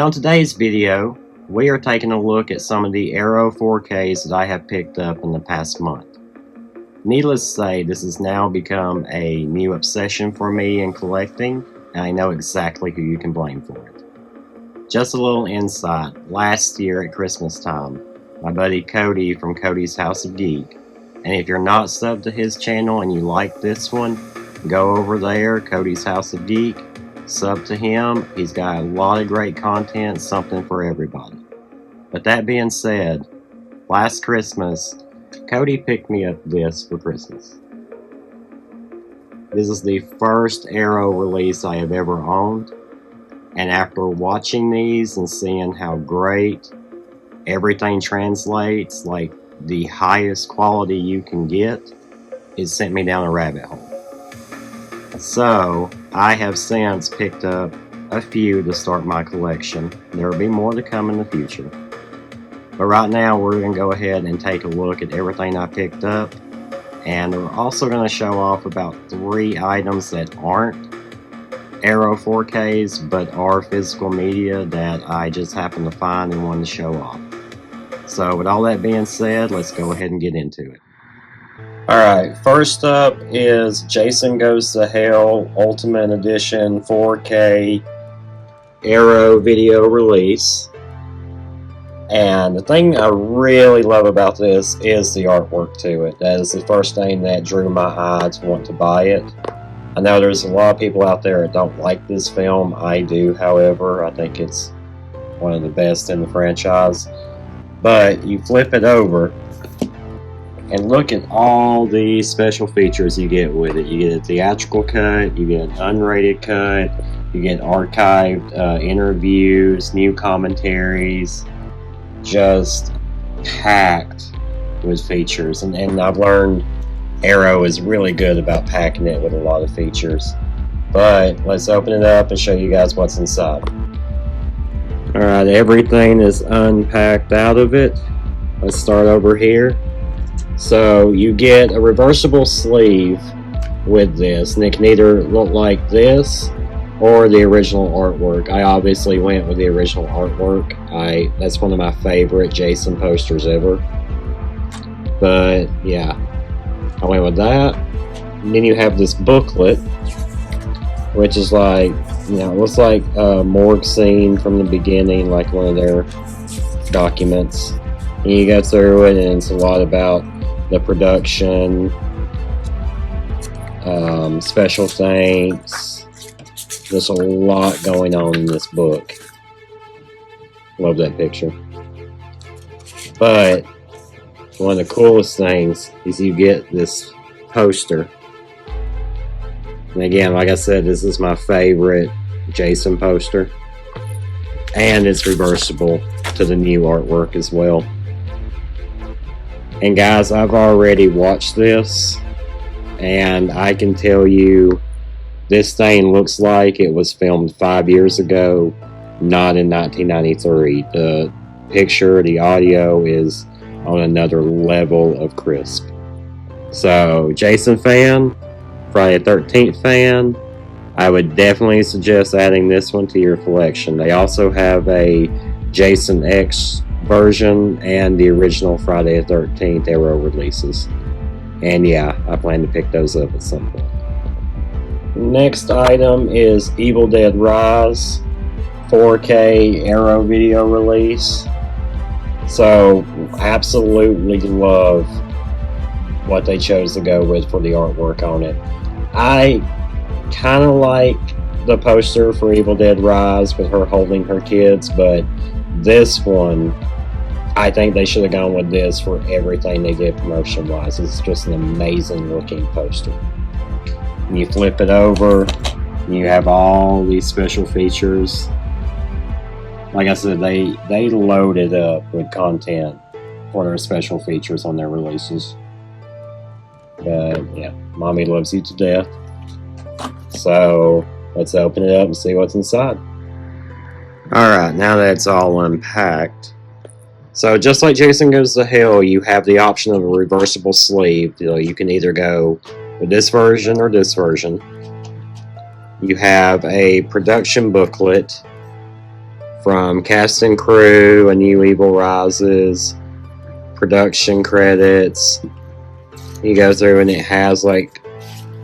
on today's video, we are taking a look at some of the Arrow 4Ks that I have picked up in the past month. Needless to say, this has now become a new obsession for me in collecting, and I know exactly who you can blame for it. Just a little insight, last year at Christmas time, my buddy Cody from Cody's House of Geek, and if you're not subbed to his channel and you like this one, go over there, Cody's House of Geek, sub to him. He's got a lot of great content, something for everybody. But that being said, last Christmas, Cody picked me up this for Christmas. This is the first Arrow release I have ever owned, and after watching these and seeing how great everything translates, like the highest quality you can get, it sent me down a rabbit hole. So, I have since picked up a few to start my collection. There will be more to come in the future. But right now, we're going to go ahead and take a look at everything I picked up. And we're also going to show off about 3 items that aren't Arrow 4Ks, but are physical media that I just happened to find and wanted to show off. So, with all that being said, let's go ahead and get into it. Alright, first up is Jason Goes to Hell Ultimate Edition 4K Arrow video release. And the thing I really love about this is the artwork to it. That is the first thing that drew my eye to want to buy it. I know there's a lot of people out there that don't like this film. I do, however. I think it's one of the best in the franchise. But you flip it over and look at all the special features you get with it. You get a theatrical cut, you get an unrated cut, you get archived interviews, new commentaries, just packed with features. And I've learned Arrow is really good about packing it with a lot of features. But let's open it up and show you guys what's inside. Alright, everything is unpacked out of it. Let's start over here. So you get a reversible sleeve with this, and it can either look like this or the original artwork. I obviously went with the original artwork. That's one of my favorite Jason posters ever. But yeah, I went with that. And then you have this booklet, which is like, you know, it looks like a morgue scene from the beginning, like one of their documents. And you go through it, and it's a lot about the production, special thanks. There's a lot going on in this book. Love that picture. But one of the coolest things is you get this poster. And again, like I said, this is my favorite Jason poster. And it's reversible to the new artwork as well. And guys, I've already watched this, and I can tell you this thing looks like it was filmed 5 years ago, not in 1993. The picture, the audio is on another level of crisp. So, Jason fan, Friday the 13th fan, I would definitely suggest adding this one to your collection. They also have a Jason X version and the original Friday the 13th Arrow releases. And yeah, I plan to pick those up at some point. Next item is Evil Dead Rise 4K Arrow video release. So, absolutely love what they chose to go with for the artwork on it. I kind of like the poster for Evil Dead Rise with her holding her kids, but this one, I think they should have gone with this for everything they did promotion wise. It's just an amazing looking poster. And you flip it over, and you have all these special features. Like I said, they load it up with content for their special features on their releases. But yeah, Mommy loves you to death. So let's open it up and see what's inside. Alright, now that it's all unpacked. So just like Jason Goes to Hell, you have the option of a reversible sleeve. You can either go with this version or this version. You have a production booklet from cast and crew, A New Evil Rises, production credits. You go through and it has like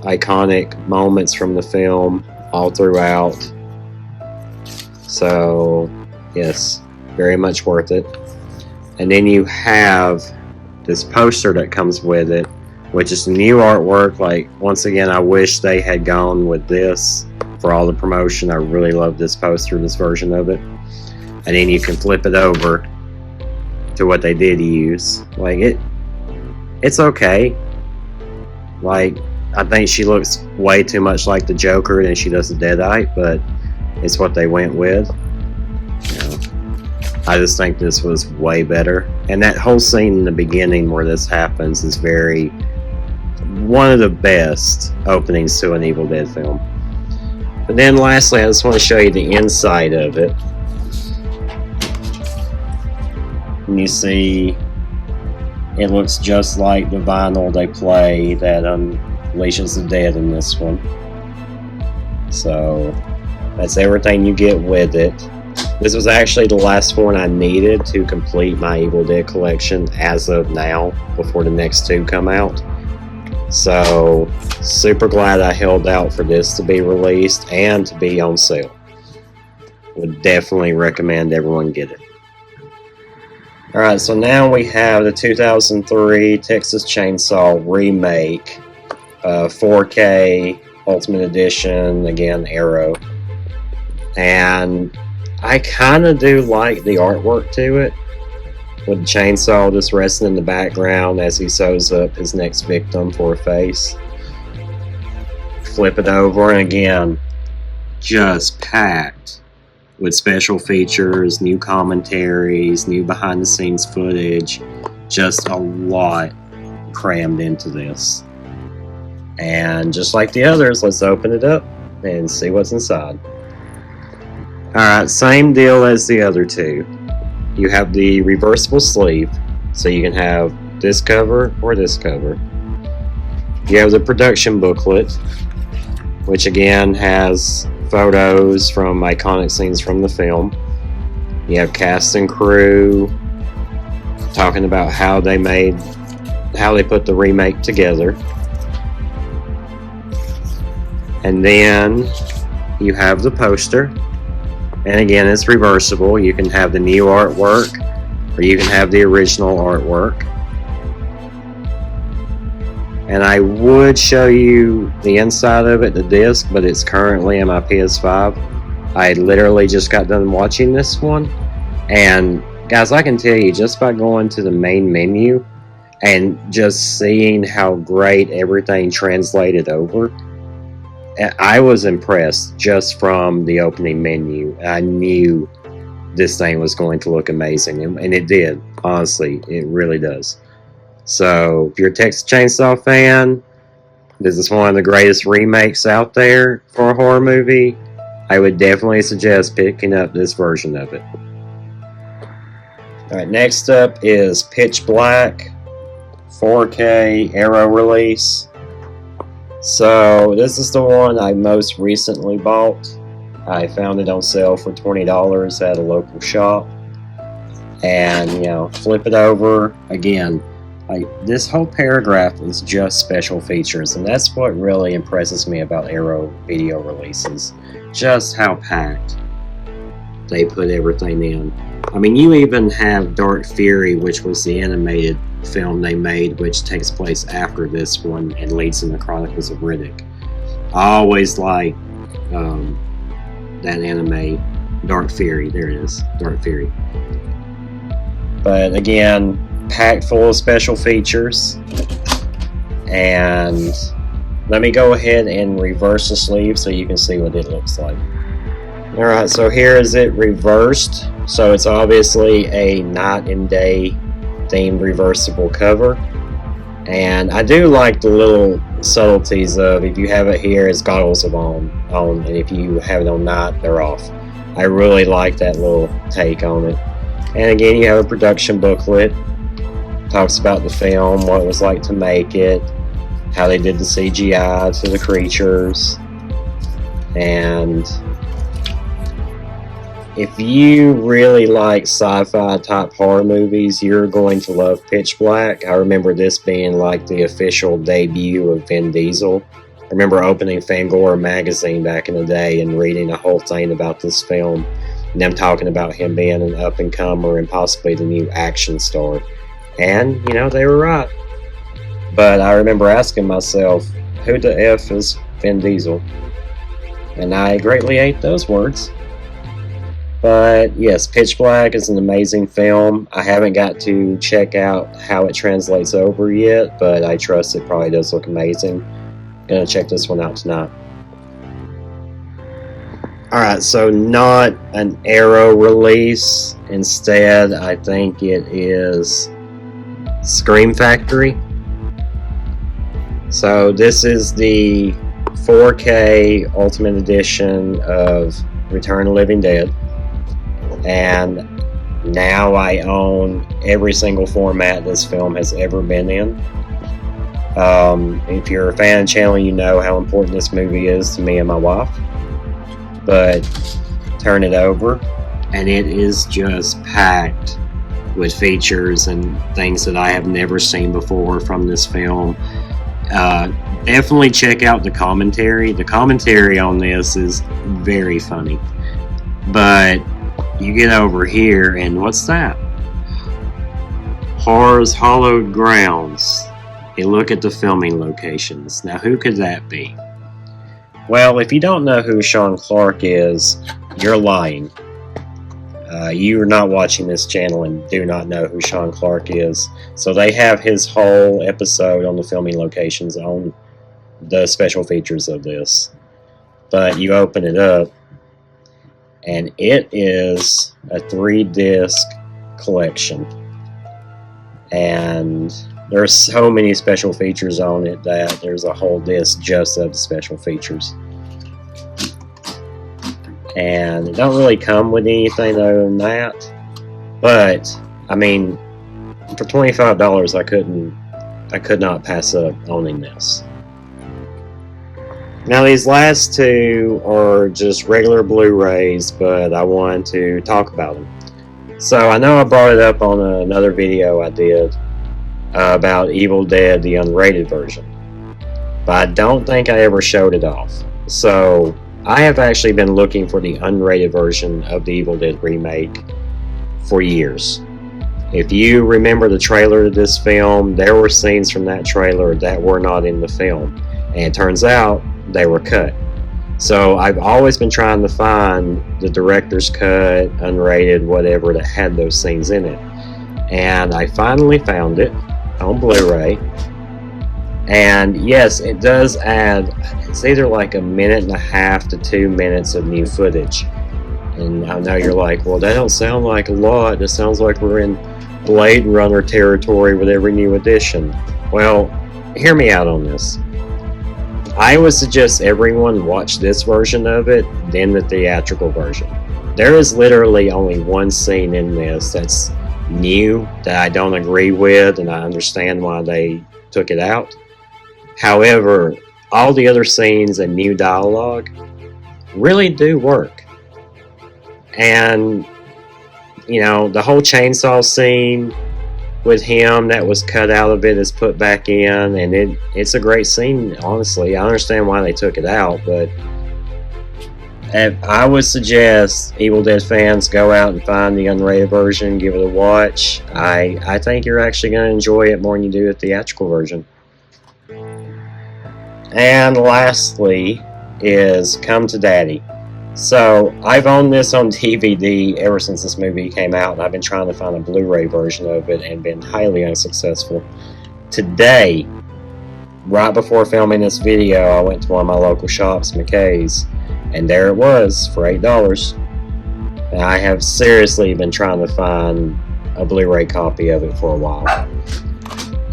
iconic moments from the film all throughout. So yes, very much worth it. And then you have this poster that comes with it, which is new artwork. Like, once again, I wish they had gone with this for all the promotion. I really love this poster, this version of it. And then you can flip it over to what they did use. Like, it's okay. Like, I think she looks way too much like the Joker than she does the Deadite, but it's what they went with. You know, I just think this was way better. And that whole scene in the beginning where this happens is one of the best openings to an Evil Dead film. But then lastly, I just want to show you the inside of it. And you see it looks just like the vinyl they play that unleashes the dead in this one. So that's everything you get with it. This was actually the last one I needed to complete my Evil Dead collection as of now, before the next two come out. So super glad I held out for this to be released and to be on sale. Would definitely recommend everyone get it. Alright, so now we have the 2003 Texas Chainsaw Remake, 4K Ultimate Edition, again, Arrow. And I kind of do like the artwork to it, with the chainsaw just resting in the background as he sews up his next victim for a face. Flip it over, and again, just packed with special features, new commentaries, new behind the scenes footage, just a lot crammed into this. And just like the others, let's open it up and see what's inside. Alright, same deal as the other two. You have the reversible sleeve, so you can have this cover or this cover. You have the production booklet, which again has photos from iconic scenes from the film. You have cast and crew talking about how they put the remake together. And then you have the poster, and again it's reversible. You can have the new artwork or you can have the original artwork. And I would show you the inside of it, the disc, but it's currently in my PS5. I literally just got done watching this one, and guys, I can tell you, just by going to the main menu and just seeing how great everything translated over, I was impressed just from the opening menu. I knew this thing was going to look amazing, and it did. Honestly, it really does. So, if you're a Texas Chainsaw fan, this is one of the greatest remakes out there for a horror movie. I would definitely suggest picking up this version of it. Alright, next up is Pitch Black 4K Arrow release. So, this is the one I most recently bought. I found it on sale for $20 at a local shop. And, you know, flip it over. Again, like, this whole paragraph is just special features, and that's what really impresses me about Arrow video releases. Just how packed they put everything in. I mean, you even have Dark Fury, which was the animated film they made, which takes place after this one and leads in the Chronicles of Riddick. I always like that anime, Dark Fury. There it is, Dark Fury. But again, packed full of special features. And let me go ahead and reverse the sleeve so you can see what it looks like. Alright, so here is it reversed. So it's obviously a night and day themed reversible cover. And I do like the little subtleties of, if you have it here, its goggles are on, and if you have it on night, they're off. I really like that little take on it. And again, you have a production booklet. Talks about the film, what it was like to make it, how they did the CGI to the creatures, and if you really like sci-fi type horror movies, you're going to love Pitch Black. I remember this being like the official debut of Vin Diesel. I remember opening Fangoria magazine back in the day and reading a whole thing about this film, and them talking about him being an up-and-comer and possibly the new action star. And, you know, they were right. But I remember asking myself, who the F is Vin Diesel? And I greatly ate those words. But yes, Pitch Black is an amazing film. I haven't got to check out how it translates over yet, but I trust it probably does look amazing. Gonna check this one out tonight. Alright, so not an Arrow release. Instead, I think it is Scream Factory. So this is the 4K Ultimate Edition of Return of the Living Dead. And now I own every single format this film has ever been in. If you're a fan of the channel, you know how important this movie is to me and my wife. But turn it over, and it is just packed with features and things that I have never seen before from this film. Definitely check out the commentary. The commentary on this is very funny. But you get over here, and what's that? Horror's Hallowed Grounds. You look at the filming locations. Now, who could that be? Well, if you don't know who Sean Clark is, you're lying. You are not watching this channel and do not know who Sean Clark is. So they have his whole episode on the filming locations on the special features of this. But you open it up, and it is a 3-disc collection. And there's so many special features on it that there's a whole disc just of the special features. And it don't really come with anything other than that. But, I mean, for $25 I could not pass up owning this. Now these last two are just regular Blu-rays, but I wanted to talk about them. So I know I brought it up on another video I did about Evil Dead, the unrated version. But I don't think I ever showed it off. So I have actually been looking for the unrated version of the Evil Dead remake for years. If you remember the trailer to this film, there were scenes from that trailer that were not in the film. And it turns out they were cut. So I've always been trying to find the director's cut, unrated, whatever, that had those scenes in it. And I finally found it on Blu-ray. And yes, it does add, it's either like 1.5 minutes to 2 minutes of new footage. And I know you're like, well, that don't sound like a lot. It sounds like we're in Blade Runner territory with every new edition. Well, hear me out on this. I would suggest everyone watch this version of it, then the theatrical version. There is literally only one scene in this that's new that I don't agree with, and I understand why they took it out. However, all the other scenes and new dialogue really do work. And, you know, the whole chainsaw scene with him that was cut out of it is put back in, and it's a great scene, honestly. I understand why they took it out, but I would suggest Evil Dead fans go out and find the unrated version, give it a watch. I think you're actually going to enjoy it more than you do the theatrical version. And lastly is Come to Daddy. So I've owned this on DVD ever since this movie came out, and I've been trying to find a Blu-ray version of it and been highly unsuccessful. Today, right before filming this video, I went to one of my local shops, McKay's, and there it was for $8. And I have seriously been trying to find a Blu-ray copy of it for a while.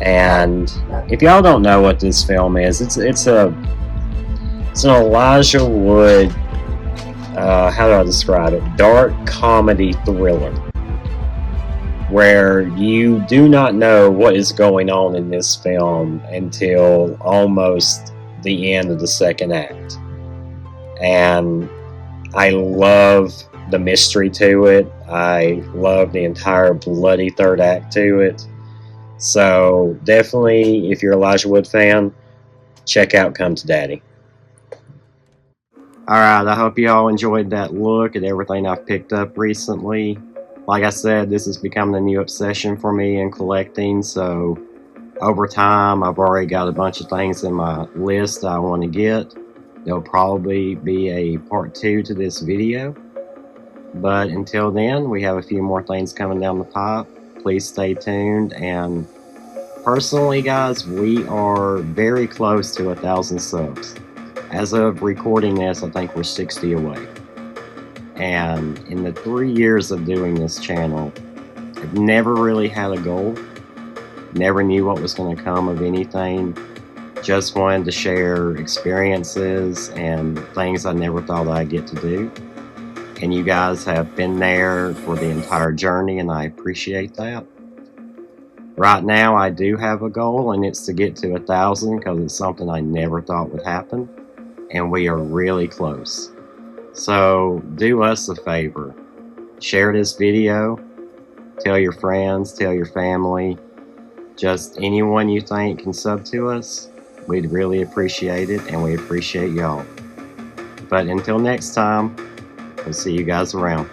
And if y'all don't know what this film is, it's an Elijah Wood, how do I describe it? Dark comedy thriller, where you do not know what is going on in this film until almost the end of the second act. And I love the mystery to it. I love the entire bloody third act to it. So definitely, if you're an Elijah Wood fan, check out Come to Daddy. Alright, I hope you all enjoyed that look at everything I've picked up recently. Like I said, this is becoming a new obsession for me in collecting, so over time I've already got a bunch of things in my list I want to get. There'll probably be a part 2 to this video. But until then, we have a few more things coming down the pipe. Please stay tuned, and personally guys, we are very close to 1,000 subs. As of recording this, I think we're 60 away. And in the 3 years of doing this channel, I've never really had a goal. Never knew what was going to come of anything. Just wanted to share experiences and things I never thought I'd get to do. And you guys have been there for the entire journey, and I appreciate that. Right now, I do have a goal, and it's to get to 1,000 because it's something I never thought would happen. And we are really close. So do us a favor. Share this video. Tell your friends, tell your family. Just anyone you think can sub to us. We'd really appreciate it, and we appreciate y'all. But until next time, we'll see you guys around.